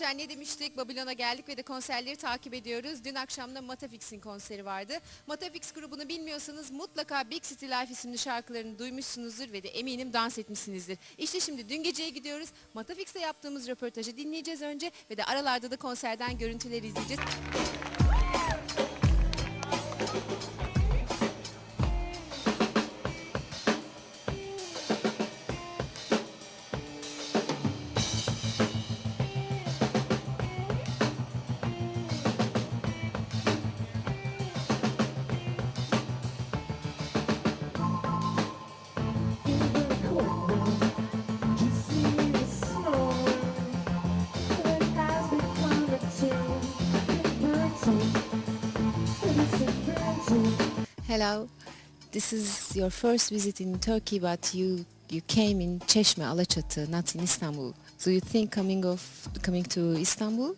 Ne demiştik? Babylon'a geldik ve de konserleri takip ediyoruz. Dün akşam da Mattafix'in konseri vardı. Mattafix grubunu bilmiyorsanız mutlaka Big City Life isimli şarkılarını duymuşsunuzdur ve de eminim dans etmişsinizdir. İşte şimdi dün geceye gidiyoruz. Mattafix'le yaptığımız röportajı dinleyeceğiz önce ve de aralarda da konserden görüntüler izleyeceğiz. Hello, this is your first visit in Turkey, but you came in Çeşme, Alaçatı, not in Istanbul. So you think coming to Istanbul?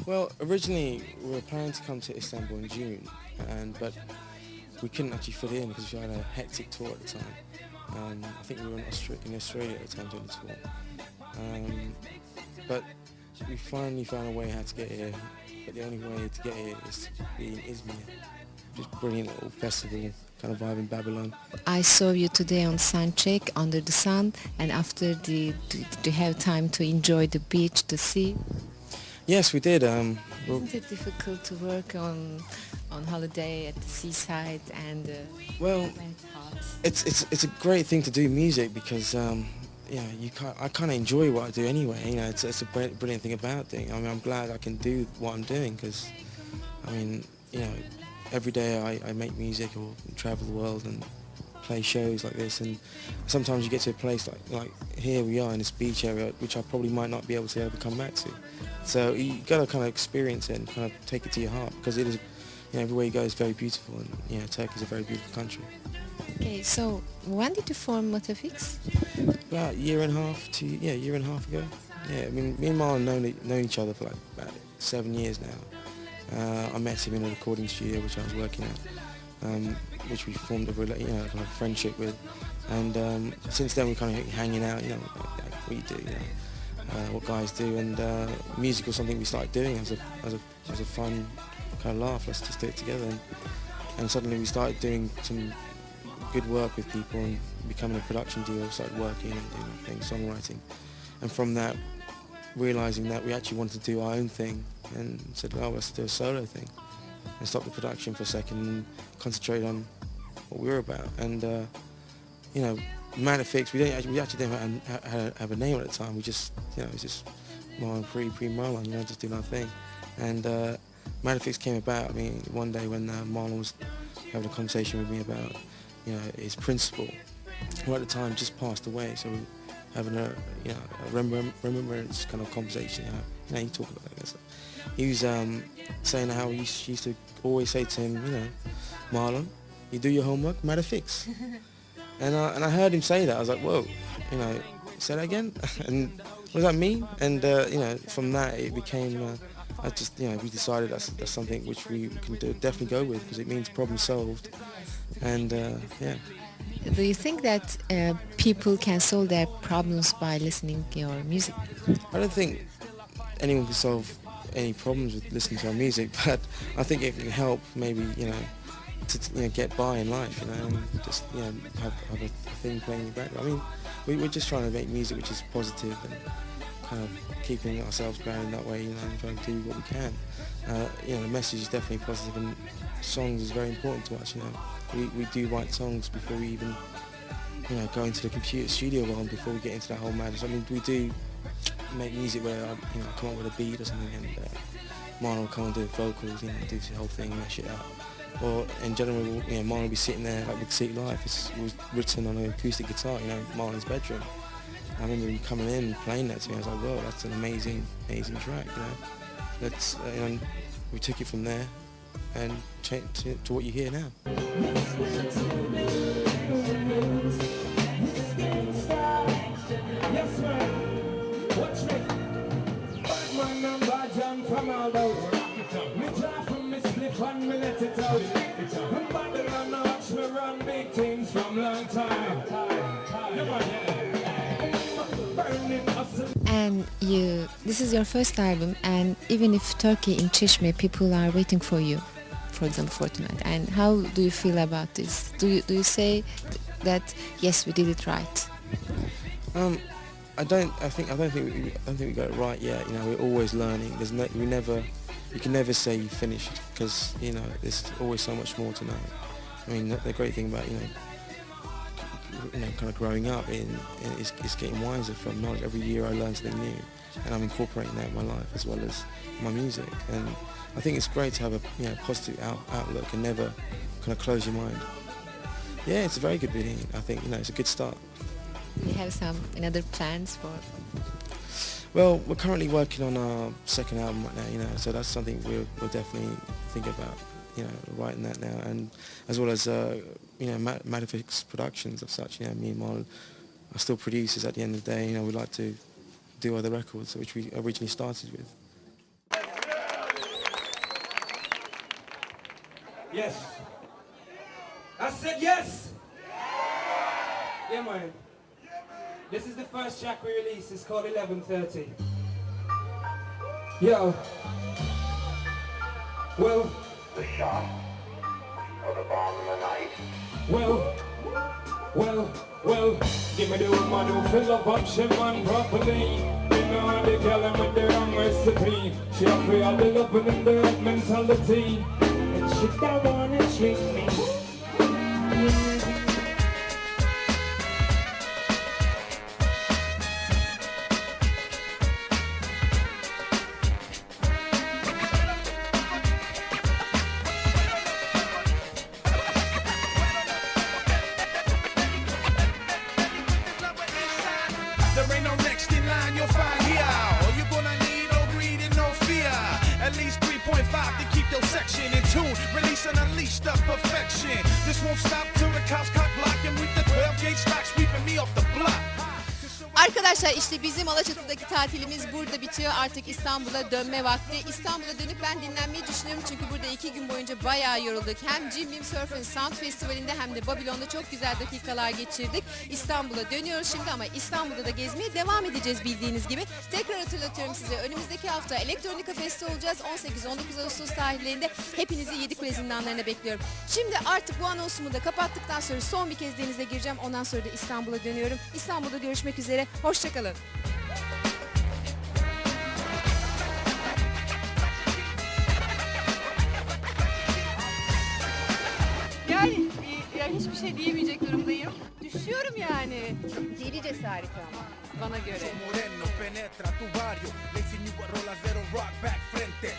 Well, originally we were planning to come to Istanbul in June, but we couldn't actually fit in because we had a hectic tour at the time. I think we were in Australia at the time doing the tour. But we finally found a way how to get here. But the only way to get here is to be in Izmir. Just brilliant little festival kind of vibe in Babylon. I saw you today on soundcheck under the sun, and after do you have time to enjoy the beach, the sea? Yes, we did. Isn't it difficult to work on holiday at the seaside and well, when it's hot? it's a great thing to do music because I kind of enjoy what I do anyway. You know, it's a brilliant thing about it. I mean, I'm glad I can do what I'm doing because, I mean, you know, every day I make music or travel the world and play shows like this, and sometimes you get to a place like here we are in this beach area, which I probably might not be able to ever come back to. So you got to kind of experience it and kind of take it to your heart because it is, you know, everywhere you go is very beautiful, and you know, Turkey is a very beautiful country. Okay, so when did you form Mattafix? About a year and a half ago. Yeah, I mean, me and Marlon known each other for like about 7 years now. I met him in a recording studio which I was working at, which we formed a kind of friendship with, and since then we're kind of hanging out, you know, like what you do, you know, what guys do, and music was something we started doing as a fun kind of laugh. Let's just do it together, and suddenly we started doing some good work with people and becoming a production deal, started working and doing things, songwriting, and from that realising that we actually wanted to do our own thing, and said, oh, let's do a solo thing and stop the production for a second and concentrate on what we were about. And you know, mattafix, we actually didn't have a name at the time. We just, you know, it was just Marlon pre-Marlon, you know, just doing our thing. And mattafix came about, I mean, one day when Marlon was having a conversation with me about, you know, his principal, who at the time just passed away, so we having a, you know, a remembrance kind of conversation, you know, you talk about that. He was saying how he used to always say to him, you know, Marlon, you do your homework, mattafix. and I heard him say that. I was like, whoa, you know, say that again? And what does that mean? And you know, from that it became, we decided that's something which we can definitely go with because it means problem solved. And yeah. Do you think that people can solve their problems by listening to your music? I don't think anyone can solve any problems with listening to our music, but I think it can help maybe, you know, to get by in life, you know, and just, you know, have a thing playing in the background. I mean, we're just trying to make music which is positive and kind of keeping ourselves grounded that way, you know, and trying to do what we can. You know, the message is definitely positive, and songs is very important to us, you know. We do write songs before we even, you know, go into the computer studio world, before we get into that whole madness. I mean, we do make music where I, you know, come up with a beat or something, and Marlon will come and do vocals, you know, do the whole thing, mash it up. Or in general, you know, Marlon will be sitting there like with City Life. It was written on an acoustic guitar, you know, Marlon's bedroom. I remember him coming in and playing that to me. I was like, whoa, that's an amazing track, you know. That's, and we took it from there and changed to what you hear now. And this is your first album, and even if Turkey in Çeşme, people are waiting for you, for example, for tonight. And how do you feel about this? Do you say that yes, we did it right? I don't think we got it right yet. You know, we're always learning. You can never say you finished, because you know there's always so much more to know. I mean, the great thing about kind of growing up is getting wiser from knowledge. Every year I learn something new, and I'm incorporating that in my life as well as my music. And I think it's great to have a positive outlook and never kind of close your mind. Yeah, it's a very good beginning. I think it's a good start. Do you have some another plans for? Well, we're currently working on our second album right now, so that's something we'll definitely think about, writing that now, and as well as, mattafix productions of such. Me and Marlon are still producers at the end of the day. We'd like to do other records, which we originally started with. Yes. I said yes! Yeah, man. This is the first track we released. It's called 11:30. Yo. Well. The shot of the bomb in the night. Well. Give me the woman who fill up on she man properly. You know the girl with the wrong recipe. She free all the loving and the right mentality. And she don't wanna treat me. There ain't no next in line you'll find here. All you're gonna need, no greed and no fear. At least 3.5 to keep your section in tune. Release and unleash the perfection. This won't stop till the cops cock block and with the 12 gauge stock sweeping me off the block. Arkadaşlar işte bizim Alaçatı'daki tatilimiz burada bitiyor. Artık İstanbul'a dönme vakti. İstanbul'a dönüp ben dinlenmeyi düşünüyorum. Çünkü burada 2 gün boyunca bayağı yorulduk. Hem Jim Beam Surf and Sound Festivali'nde hem de Babylon'da çok güzel dakikalar geçirdik. İstanbul'a dönüyoruz şimdi ama İstanbul'da da gezmeye devam edeceğiz bildiğiniz gibi. Tekrar hatırlatıyorum size. Önümüzdeki hafta Elektronika Fest'te olacağız. 18-19 Ağustos tarihlerinde hepinizi Yedikule zindanlarına bekliyorum. Şimdi artık bu anonsumu da kapattıktan sonra son bir kez denize gireceğim. Ondan sonra da İstanbul'a dönüyorum. İstanbul'da görüşmek üzere. Hoşçakalın. Yani hiçbir şey diyemeyecek durumdayım. Düşüyorum yani. Deli cesareti ama bana göre. Moreno penetra tu barrio. Le enseño a rolas de rock back frente.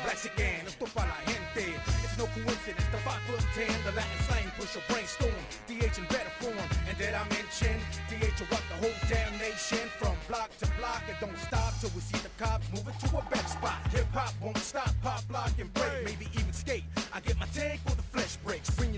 Blacks again, esto pa' la gente. It's no coincidence, the 5'10", the Latin slang push your brainstorm. DH in better form, and did I mention DH will rock the whole damn nation from block to block. It don't stop till we see the cops moving to a better spot. Hip hop won't stop, pop, lock, and break, maybe even skate. I get my take or the flesh breaks. Bring